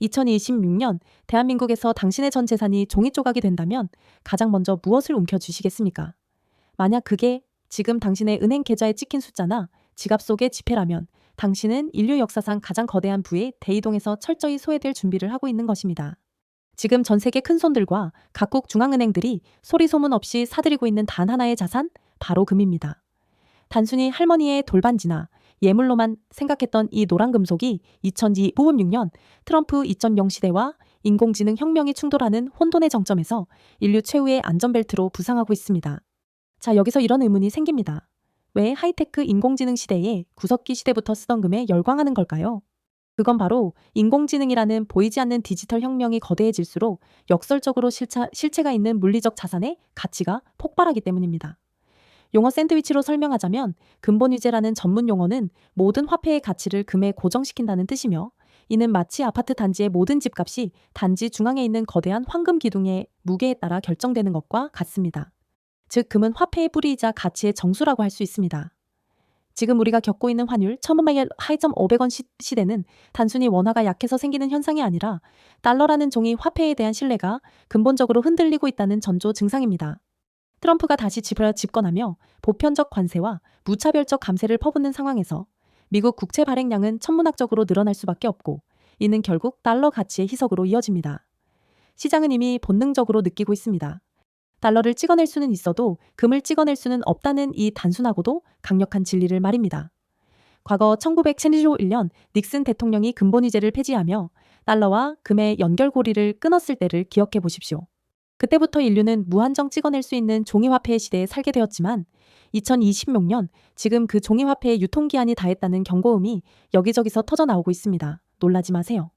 2026년 대한민국에서 당신의 전 재산이 종이 조각이 된다면 가장 먼저 무엇을 움켜쥐시겠습니까? 만약 그게 지금 당신의 은행 계좌에 찍힌 숫자나 지갑 속의 지폐라면 당신은 인류 역사상 가장 거대한 부에 대이동에서 철저히 소외될 준비를 하고 있는 것입니다. 지금 전 세계 큰손들과 각국 중앙은행들이 소리 소문 없이 사들이고 있는 단 하나의 자산, 바로 금입니다. 단순히 할머니의 돌반지나 예물로만 생각했던 이 노란 금속이 2026년 트럼프 2.0 시대와 인공지능 혁명이 충돌하는 혼돈의 정점에서 인류 최후의 안전벨트로 부상하고 있습니다. 자, 여기서 이런 의문이 생깁니다. 왜 하이테크 인공지능 시대에 구석기 시대부터 쓰던 금에 열광하는 걸까요? 그건 바로 인공지능이라는 보이지 않는 디지털 혁명이 거대해질수록 역설적으로 실체가 있는 물리적 자산의 가치가 폭발하기 때문입니다. 용어 샌드위치로 설명하자면 근본위제라는 전문 용어는 모든 화폐의 가치를 금에 고정시킨다는 뜻이며, 이는 마치 아파트 단지의 모든 집값이 단지 중앙에 있는 거대한 황금 기둥의 무게에 따라 결정되는 것과 같습니다. 즉, 금은 화폐의 뿌리이자 가치의 정수라고 할 수 있습니다. 지금 우리가 겪고 있는 환율 1000원의 하이점 500원 시대는 단순히 원화가 약해서 생기는 현상이 아니라 달러라는 종이 화폐에 대한 신뢰가 근본적으로 흔들리고 있다는 전조 증상입니다. 트럼프가 다시 집권하며 보편적 관세와 무차별적 감세를 퍼붓는 상황에서 미국 국채 발행량은 천문학적으로 늘어날 수밖에 없고, 이는 결국 달러 가치의 희석으로 이어집니다. 시장은 이미 본능적으로 느끼고 있습니다. 달러를 찍어낼 수는 있어도 금을 찍어낼 수는 없다는 이 단순하고도 강력한 진리를 말입니다. 과거 1971년 닉슨 대통령이 근본위제를 폐지하며 달러와 금의 연결고리를 끊었을 때를 기억해 보십시오. 그때부터 인류는 무한정 찍어낼 수 있는 종이화폐의 시대에 살게 되었지만 2026년 지금 그 종이화폐의 유통기한이 다했다는 경고음이 여기저기서 터져나오고 있습니다. 놀라지 마세요.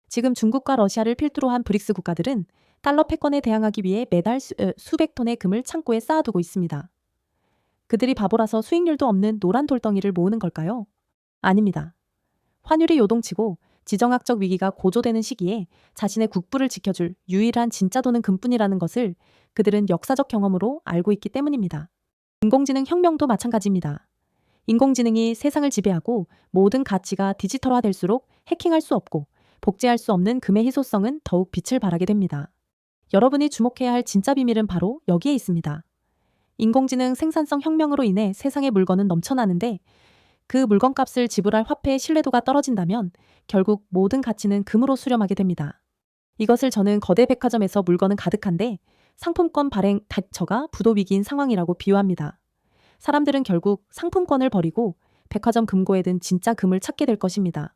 지금 중국과 러시아를 필두로 한 브릭스 국가들은 달러 패권에 대항하기 위해 매달 수백 톤의 금을 창고에 쌓아두고 있습니다. 그들이 바보라서 수익률도 없는 노란 돌덩이를 모으는 걸까요? 아닙니다. 환율이 요동치고 지정학적 위기가 고조되는 시기에 자신의 국부를 지켜줄 유일한 진짜 돈은 금뿐이라는 것을 그들은 역사적 경험으로 알고 있기 때문입니다. 인공지능 혁명도 마찬가지입니다. 인공지능이 세상을 지배하고 모든 가치가 디지털화될수록 해킹할 수 없고 복제할 수 없는 금의 희소성은 더욱 빛을 발하게 됩니다. 여러분이 주목해야 할 진짜 비밀은 바로 여기에 있습니다. 인공지능 생산성 혁명으로 인해 세상의 물건은 넘쳐나는데 그 물건값을 지불할 화폐의 신뢰도가 떨어진다면 결국 모든 가치는 금으로 수렴하게 됩니다. 이것을 저는 거대 백화점에서 물건은 가득한데 상품권 발행 닥쳐가 부도 위기인 상황이라고 비유합니다. 사람들은 결국 상품권을 버리고 백화점 금고에 든 진짜 금을 찾게 될 것입니다.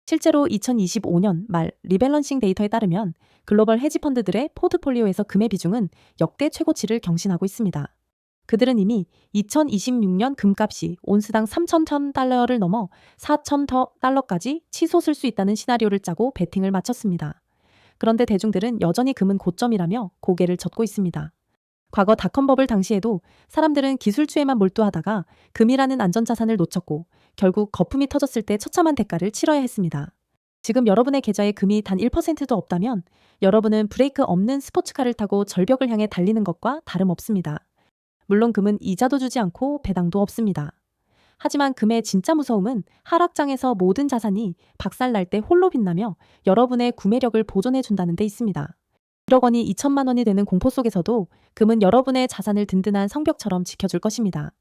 실제로 2025년 말 리밸런싱 데이터에 따르면 글로벌 헤지펀드들의 포트폴리오에서 금의 비중은 역대 최고치를 경신하고 있습니다. 그들은 이미 2026년 금값이 온스당 3,000달러를 넘어 4,000달러까지 치솟을 수 있다는 시나리오를 짜고 베팅을 마쳤습니다. 그런데 대중들은 여전히 금은 고점이라며 고개를 젓고 있습니다. 과거 닷컴 버블 당시에도 사람들은 기술주에만 몰두하다가 금이라는 안전자산을 놓쳤고 결국 거품이 터졌을 때 처참한 대가를 치러야 했습니다. 지금 여러분의 계좌에 금이 단 1%도 없다면 여러분은 브레이크 없는 스포츠카를 타고 절벽을 향해 달리는 것과 다름없습니다. 물론 금은 이자도 주지 않고 배당도 없습니다. 하지만 금의 진짜 무서움은 하락장에서 모든 자산이 박살날 때 홀로 빛나며 여러분의 구매력을 보존해준다는 데 있습니다. 1억 원이 2천만 원이 되는 공포 속에서도 금은 여러분의 자산을 든든한 성벽처럼 지켜줄 것입니다.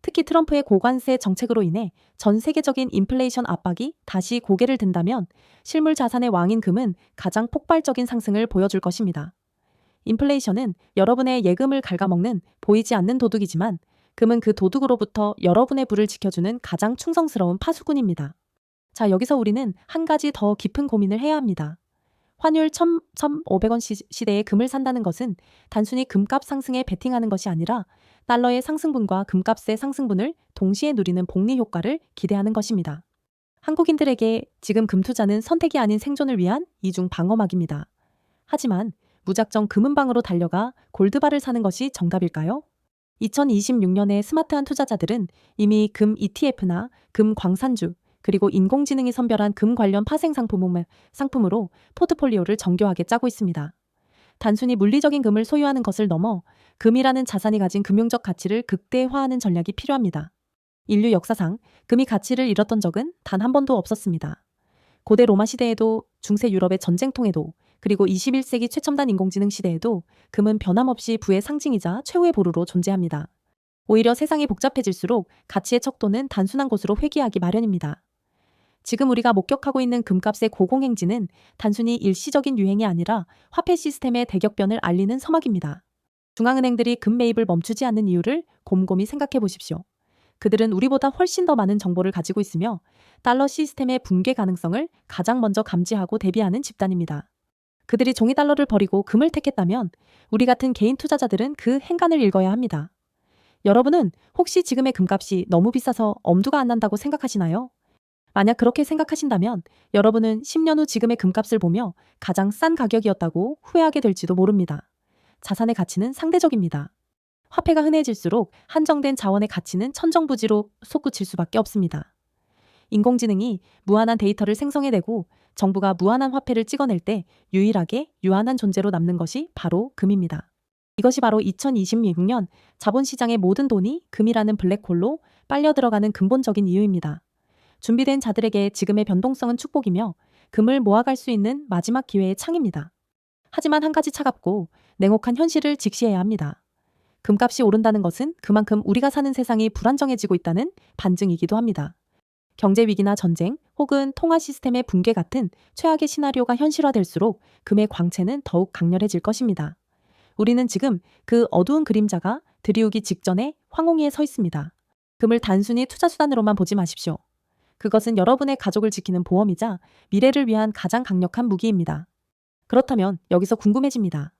특히 트럼프의 고관세 정책으로 인해 전 세계적인 인플레이션 압박이 다시 고개를 든다면 실물 자산의 왕인 금은 가장 폭발적인 상승을 보여줄 것입니다. 인플레이션은 여러분의 예금을 갉아먹는 보이지 않는 도둑이지만 금은 그 도둑으로부터 여러분의 부를 지켜주는 가장 충성스러운 파수꾼입니다. 자, 여기서 우리는 한 가지 더 깊은 고민을 해야 합니다. 환율 1,500원 시대에 금을 산다는 것은 단순히 금값 상승에 베팅하는 것이 아니라 달러의 상승분과 금값의 상승분을 동시에 누리는 복리 효과를 기대하는 것입니다. 한국인들에게 지금 금 투자는 선택이 아닌 생존을 위한 이중 방어막입니다. 하지만 무작정 금은방으로 달려가 골드바를 사는 것이 정답일까요? 2026년에 스마트한 투자자들은 이미 금 ETF나 금 광산주, 그리고 인공지능이 선별한 금 관련 파생 상품으로 포트폴리오를 정교하게 짜고 있습니다. 단순히 물리적인 금을 소유하는 것을 넘어 금이라는 자산이 가진 금융적 가치를 극대화하는 전략이 필요합니다. 인류 역사상 금이 가치를 잃었던 적은 단 한 번도 없었습니다. 고대 로마 시대에도 중세 유럽의 전쟁통에도 그리고 21세기 최첨단 인공지능 시대에도 금은 변함없이 부의 상징이자 최후의 보루로 존재합니다. 오히려 세상이 복잡해질수록 가치의 척도는 단순한 것으로 회귀하기 마련입니다. 지금 우리가 목격하고 있는 금값의 고공행진은 단순히 일시적인 유행이 아니라 화폐 시스템의 대격변을 알리는 서막입니다. 중앙은행들이 금 매입을 멈추지 않는 이유를 곰곰이 생각해 보십시오. 그들은 우리보다 훨씬 더 많은 정보를 가지고 있으며 달러 시스템의 붕괴 가능성을 가장 먼저 감지하고 대비하는 집단입니다. 그들이 종이 달러를 버리고 금을 택했다면 우리 같은 개인 투자자들은 그 행간을 읽어야 합니다. 여러분은 혹시 지금의 금값이 너무 비싸서 엄두가 안 난다고 생각하시나요? 만약 그렇게 생각하신다면 여러분은 10년 후 지금의 금값을 보며 가장 싼 가격이었다고 후회하게 될지도 모릅니다. 자산의 가치는 상대적입니다. 화폐가 흔해질수록 한정된 자원의 가치는 천정부지로 솟구칠 수밖에 없습니다. 인공지능이 무한한 데이터를 생성해내고 정부가 무한한 화폐를 찍어낼 때 유일하게 유한한 존재로 남는 것이 바로 금입니다. 이것이 바로 2026년 자본시장의 모든 돈이 금이라는 블랙홀로 빨려 들어가는 근본적인 이유입니다. 준비된 자들에게 지금의 변동성은 축복이며 금을 모아갈 수 있는 마지막 기회의 창입니다. 하지만 한 가지 차갑고 냉혹한 현실을 직시해야 합니다. 금값이 오른다는 것은 그만큼 우리가 사는 세상이 불안정해지고 있다는 반증이기도 합니다. 경제 위기나 전쟁 혹은 통화 시스템의 붕괴 같은 최악의 시나리오가 현실화될수록 금의 광채는 더욱 강렬해질 것입니다. 우리는 지금 그 어두운 그림자가 들이우기 직전에 황홍이에 서 있습니다. 금을 단순히 투자 수단으로만 보지 마십시오. 그것은 여러분의 가족을 지키는 보험이자 미래를 위한 가장 강력한 무기입니다. 그렇다면 여기서 궁금해집니다.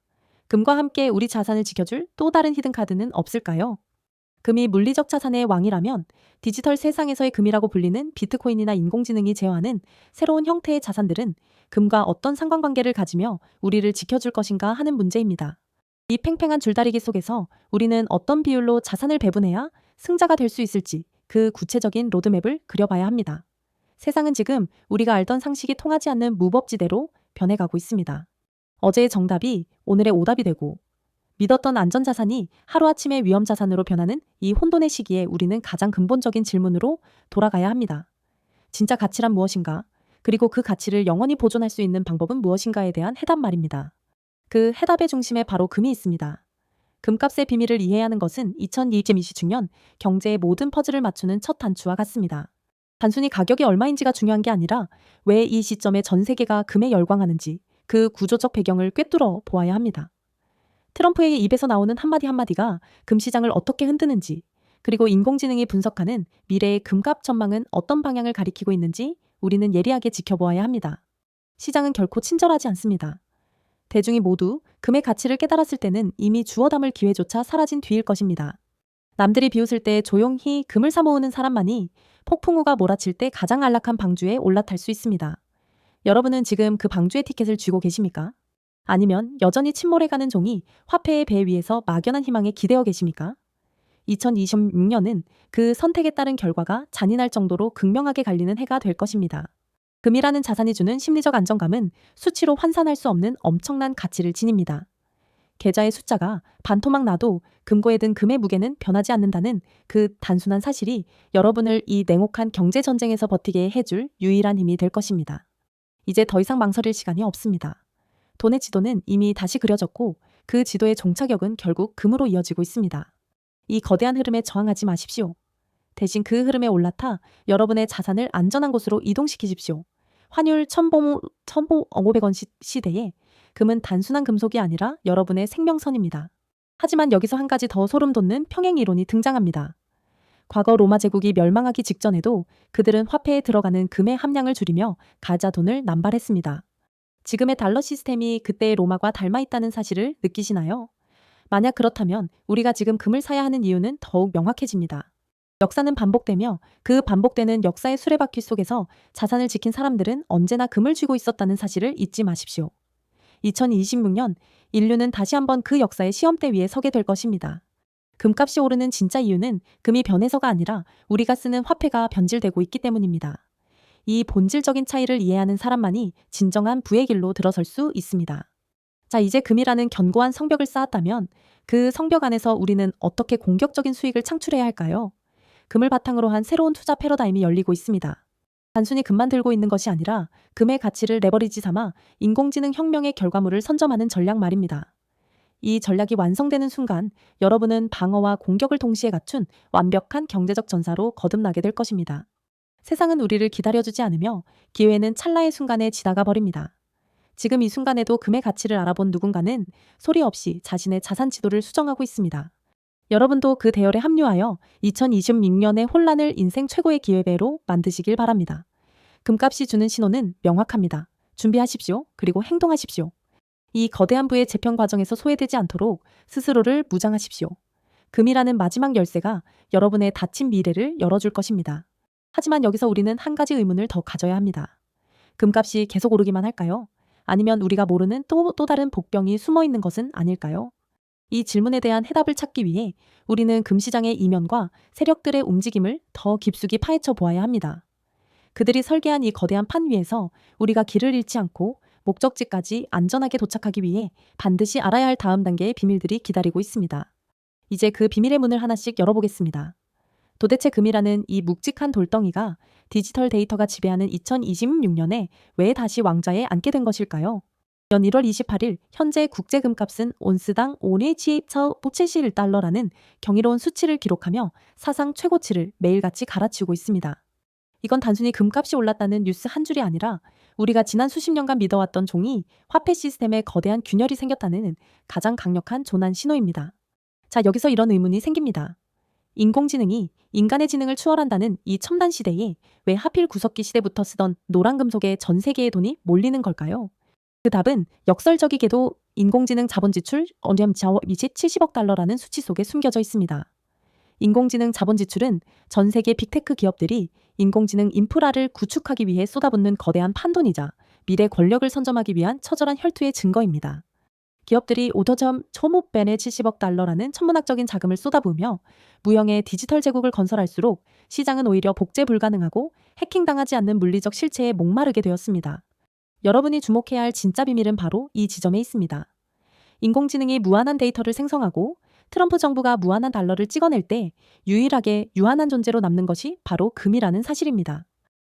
금과 함께 우리 자산을 지켜줄 또 다른 히든카드는 없을까요? 금이 물리적 자산의 왕이라면 디지털 세상에서의 금이라고 불리는 비트코인이나 인공지능이 제어하는 새로운 형태의 자산들은 금과 어떤 상관관계를 가지며 우리를 지켜줄 것인가 하는 문제입니다. 이 팽팽한 줄다리기 속에서 우리는 어떤 비율로 자산을 배분해야 승자가 될 수 있을지 그 구체적인 로드맵을 그려봐야 합니다. 세상은 지금 우리가 알던 상식이 통하지 않는 무법지대로 변해가고 있습니다. 어제의 정답이 오늘의 오답이 되고 믿었던 안전자산이 하루아침에 위험자산으로 변하는 이 혼돈의 시기에 우리는 가장 근본적인 질문으로 돌아가야 합니다. 진짜 가치란 무엇인가? 그리고 그 가치를 영원히 보존할 수 있는 방법은 무엇인가에 대한 해답 말입니다. 그 해답의 중심에 바로 금이 있습니다. 금값의 비밀을 이해하는 것은 2026년 경제의 모든 퍼즐을 맞추는 첫 단추와 같습니다. 단순히 가격이 얼마인지가 중요한 게 아니라 왜 이 시점에 전 세계가 금에 열광하는지 그 구조적 배경을 꿰뚫어 보아야 합니다. 트럼프의 입에서 나오는 한마디 한마디가 금 시장을 어떻게 흔드는지, 그리고 인공지능이 분석하는 미래의 금값 전망은 어떤 방향을 가리키고 있는지 우리는 예리하게 지켜보아야 합니다. 시장은 결코 친절하지 않습니다. 대중이 모두 금의 가치를 깨달았을 때는 이미 주워 담을 기회조차 사라진 뒤일 것입니다. 남들이 비웃을 때 조용히 금을 사 모으는 사람만이 폭풍우가 몰아칠 때 가장 안락한 방주에 올라탈 수 있습니다. 여러분은 지금 그 방주의 티켓을 쥐고 계십니까? 아니면 여전히 침몰해가는 종이 화폐의 배 위에서 막연한 희망에 기대어 계십니까? 2026년은 그 선택에 따른 결과가 잔인할 정도로 극명하게 갈리는 해가 될 것입니다. 금이라는 자산이 주는 심리적 안정감은 수치로 환산할 수 없는 엄청난 가치를 지닙니다. 계좌의 숫자가 반토막 나도 금고에 든 금의 무게는 변하지 않는다는 그 단순한 사실이 여러분을 이 냉혹한 경제전쟁에서 버티게 해줄 유일한 힘이 될 것입니다. 이제 더 이상 망설일 시간이 없습니다. 돈의 지도는 이미 다시 그려졌고 그 지도의 종착역은 결국 금으로 이어지고 있습니다. 이 거대한 흐름에 저항하지 마십시오. 대신 그 흐름에 올라타 여러분의 자산을 안전한 곳으로 이동시키십시오. 환율 1,500원 시대에 금은 단순한 금속이 아니라 여러분의 생명선입니다. 하지만 여기서 한 가지 더 소름 돋는 평행 이론이 등장합니다. 과거 로마 제국이 멸망하기 직전에도 그들은 화폐에 들어가는 금의 함량을 줄이며 가짜 돈을 남발했습니다. 지금의 달러 시스템이 그때의 로마와 닮아 있다는 사실을 느끼시나요? 만약 그렇다면 우리가 지금 금을 사야 하는 이유는 더욱 명확해집니다. 역사는 반복되며 그 반복되는 역사의 수레바퀴 속에서 자산을 지킨 사람들은 언제나 금을 쥐고 있었다는 사실을 잊지 마십시오. 2026년 인류는 다시 한번 그 역사의 시험대 위에 서게 될 것입니다. 금값이 오르는 진짜 이유는 금이 변해서가 아니라 우리가 쓰는 화폐가 변질되고 있기 때문입니다. 이 본질적인 차이를 이해하는 사람만이 진정한 부의 길로 들어설 수 있습니다. 자, 이제 금이라는 견고한 성벽을 쌓았다면 그 성벽 안에서 우리는 어떻게 공격적인 수익을 창출해야 할까요? 금을 바탕으로 한 새로운 투자 패러다임이 열리고 있습니다. 단순히 금만 들고 있는 것이 아니라 금의 가치를 레버리지 삼아 인공지능 혁명의 결과물을 선점하는 전략 말입니다. 이 전략이 완성되는 순간 여러분은 방어와 공격을 동시에 갖춘 완벽한 경제적 전사로 거듭나게 될 것입니다. 세상은 우리를 기다려주지 않으며 기회는 찰나의 순간에 지나가 버립니다. 지금 이 순간에도 금의 가치를 알아본 누군가는 소리 없이 자신의 자산 지도를 수정하고 있습니다. 여러분도 그 대열에 합류하여 2026년의 혼란을 인생 최고의 기회배로 만드시길 바랍니다. 금값이 주는 신호는 명확합니다. 준비하십시오. 그리고 행동하십시오. 이 거대한 부의 재편 과정에서 소외되지 않도록 스스로를 무장하십시오. 금이라는 마지막 열쇠가 여러분의 닫힌 미래를 열어줄 것입니다. 하지만 여기서 우리는 한 가지 의문을 더 가져야 합니다. 금값이 계속 오르기만 할까요? 아니면 우리가 모르는 또 다른 복병이 숨어 있는 것은 아닐까요? 이 질문에 대한 해답을 찾기 위해 우리는 금시장의 이면과 세력들의 움직임을 더 깊숙이 파헤쳐 보아야 합니다. 그들이 설계한 이 거대한 판 위에서 우리가 길을 잃지 않고 목적지까지 안전하게 도착하기 위해 반드시 알아야 할 다음 단계의 비밀들이 기다리고 있습니다. 이제 그 비밀의 문을 하나씩 열어보겠습니다. 도대체 금이라는 이 묵직한 돌덩이가 디지털 데이터가 지배하는 2026년에 왜 다시 왕좌에 앉게 된 것일까요? 년 1월 28일 현재 국제 금값은 온스당 571달러라는 경이로운 수치를 기록하며 사상 최고치를 매일같이 갈아치우고 있습니다. 이건 단순히 금값이 올랐다는 뉴스 한 줄이 아니라 우리가 지난 수십 년간 믿어왔던 종이 화폐 시스템에 거대한 균열이 생겼다는 가장 강력한 조난 신호입니다. 자, 여기서 이런 의문이 생깁니다. 인공지능이 인간의 지능을 추월한다는 이 첨단 시대에 왜 하필 구석기 시대부터 쓰던 노란 금속에 전 세계의 돈이 몰리는 걸까요? 그 답은 역설적이게도 인공지능 자본 지출 언제미치 70억 달러라는 수치 속에 숨겨져 있습니다. 인공지능 자본 지출은 전 세계 빅테크 기업들이 인공지능 인프라를 구축하기 위해 쏟아붓는 거대한 판돈이자 미래 권력을 선점하기 위한 처절한 혈투의 증거입니다. 기업들이 5.5배의 70억 달러라는 천문학적인 자금을 쏟아부으며 무형의 디지털 제국을 건설할수록 시장은 오히려 복제 불가능하고 해킹당하지 않는 물리적 실체에 목마르게 되었습니다. 여러분이 주목해야 할 진짜 비밀은 바로 이 지점에 있습니다. 인공지능이 무한한 데이터를 생성하고 트럼프 정부가 무한한 달러를 찍어낼 때 유일하게 유한한 존재로 남는 것이 바로 금이라는 사실입니다.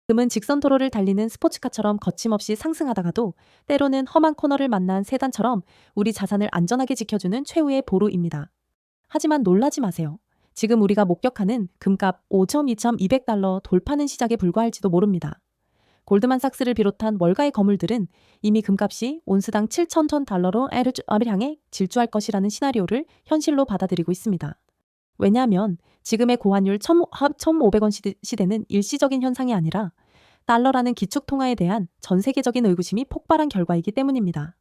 금은 직선 도로를 달리는 스포츠카처럼 거침없이 상승하다가도 때로는 험한 코너를 만난 세단처럼 우리 자산을 안전하게 지켜주는 최후의 보루입니다. 하지만 놀라지 마세요. 지금 우리가 목격하는 금값 5,200달러 돌파는 시작에 불과할지도 모릅니다. 골드만삭스를 비롯한 월가의 거물들은 이미 금값이 온스당 7,000달러로 LH를 향해 질주할 것이라는 시나리오를 현실로 받아들이고 있습니다. 왜냐하면 지금의 고환율 1,500원 시대는 일시적인 현상이 아니라 달러라는 기축통화에 대한 전 세계적인 의구심이 폭발한 결과이기 때문입니다.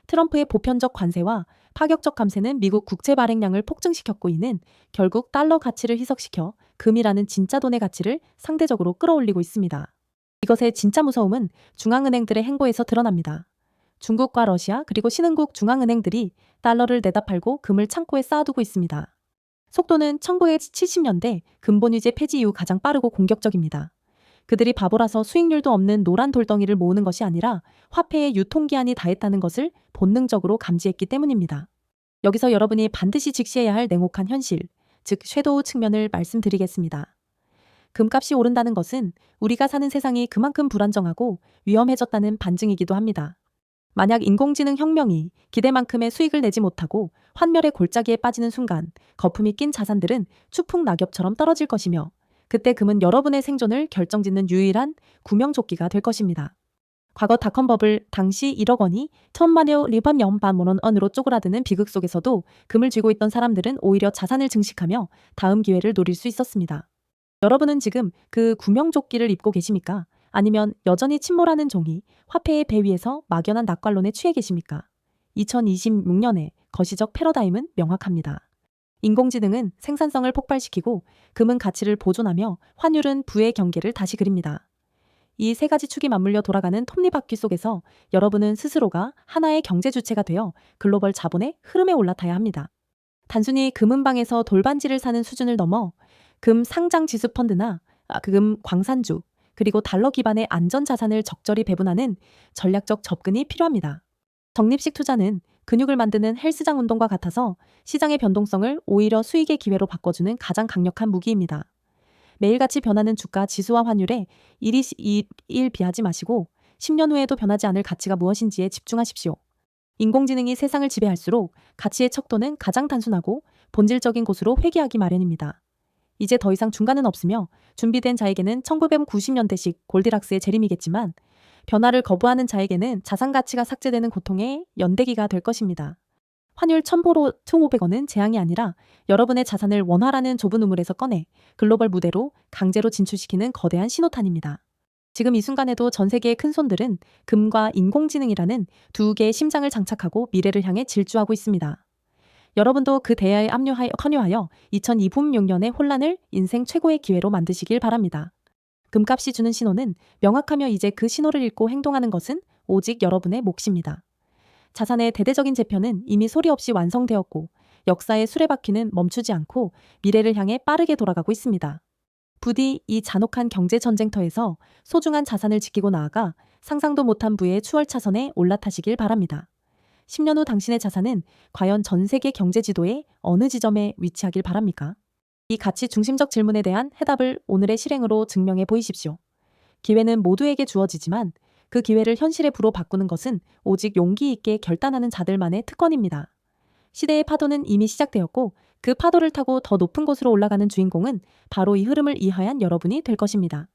트럼프의 보편적 관세와 파격적 감세는 미국 국채 발행량을 폭증시켰고 이는 결국 달러 가치를 희석시켜 금이라는 진짜 돈의 가치를 상대적으로 끌어올리고 있습니다. 이것의 진짜 무서움은 중앙은행들의 행보에서 드러납니다. 중국과 러시아 그리고 신흥국 중앙은행들이 달러를 내다 팔고 금을 창고에 쌓아두고 있습니다. 속도는 1970년대 근본위제 폐지 이후 가장 빠르고 공격적입니다. 그들이 바보라서 수익률도 없는 노란 돌덩이를 모으는 것이 아니라 화폐의 유통기한이 다했다는 것을 본능적으로 감지했기 때문입니다. 여기서 여러분이 반드시 직시해야 할 냉혹한 현실, 즉 섀도우 측면을 말씀드리겠습니다. 금값이 오른다는 것은 우리가 사는 세상이 그만큼 불안정하고 위험해졌다는 반증이기도 합니다. 만약 인공지능 혁명이 기대만큼의 수익을 내지 못하고 환멸의 골짜기에 빠지는 순간 거품이 낀 자산들은 추풍 낙엽처럼 떨어질 것이며 그때 금은 여러분의 생존을 결정짓는 유일한 구명조끼가 될 것입니다. 과거 닷컴 버블 당시 1억 원이 1,000만여 원으로 쪼그라드는 비극 속에서도 금을 쥐고 있던 사람들은 오히려 자산을 증식하며 다음 기회를 노릴 수 있었습니다. 여러분은 지금 그 구명조끼를 입고 계십니까? 아니면 여전히 침몰하는 종이 화폐의 배 위에서 막연한 낙관론에 취해 계십니까? 2026년에 거시적 패러다임은 명확합니다. 인공지능은 생산성을 폭발시키고 금은 가치를 보존하며 환율은 부의 경계를 다시 그립니다. 이 세 가지 축이 맞물려 돌아가는 톱니바퀴 속에서 여러분은 스스로가 하나의 경제 주체가 되어 글로벌 자본의 흐름에 올라타야 합니다. 단순히 금은방에서 돌반지를 사는 수준을 넘어 금 상장 지수 펀드나 금 광산주 그리고 달러 기반의 안전자산을 적절히 배분하는 전략적 접근이 필요합니다. 적립식 투자는 근육을 만드는 헬스장 운동과 같아서 시장의 변동성을 오히려 수익의 기회로 바꿔주는 가장 강력한 무기입니다. 매일같이 변하는 주가 지수와 환율에 일비하지 마시고 10년 후에도 변하지 않을 가치가 무엇인지에 집중하십시오. 인공지능이 세상을 지배할수록 가치의 척도는 가장 단순하고 본질적인 곳으로 회귀하기 마련입니다. 이제 더 이상 중간은 없으며 준비된 자에게는 1990년대식 골디락스의 재림이겠지만 변화를 거부하는 자에게는 자산 가치가 삭제되는 고통의 연대기가 될 것입니다. 환율 1,500원은 재앙이 아니라 여러분의 자산을 원화라는 좁은 우물에서 꺼내 글로벌 무대로 강제로 진출시키는 거대한 신호탄입니다. 지금 이 순간에도 전 세계의 큰손들은 금과 인공지능이라는 두 개의 심장을 장착하고 미래를 향해 질주하고 있습니다. 여러분도 그 대야에 합류하여 2026년의 혼란을 인생 최고의 기회로 만드시길 바랍니다. 금값이 주는 신호는 명확하며 이제 그 신호를 읽고 행동하는 것은 오직 여러분의 몫입니다. 자산의 대대적인 재편은 이미 소리 없이 완성되었고 역사의 수레바퀴는 멈추지 않고 미래를 향해 빠르게 돌아가고 있습니다. 부디 이 잔혹한 경제 전쟁터에서 소중한 자산을 지키고 나아가 상상도 못한 부의 추월 차선에 올라타시길 바랍니다. 10년 후 당신의 자산은 과연 전 세계 경제 지도의 어느 지점에 위치하길 바랍니까? 이 가치 중심적 질문에 대한 해답을 오늘의 실행으로 증명해 보이십시오. 기회는 모두에게 주어지지만 그 기회를 현실의 부로 바꾸는 것은 오직 용기 있게 결단하는 자들만의 특권입니다. 시대의 파도는 이미 시작되었고 그 파도를 타고 더 높은 곳으로 올라가는 주인공은 바로 이 흐름을 이해한 여러분이 될 것입니다.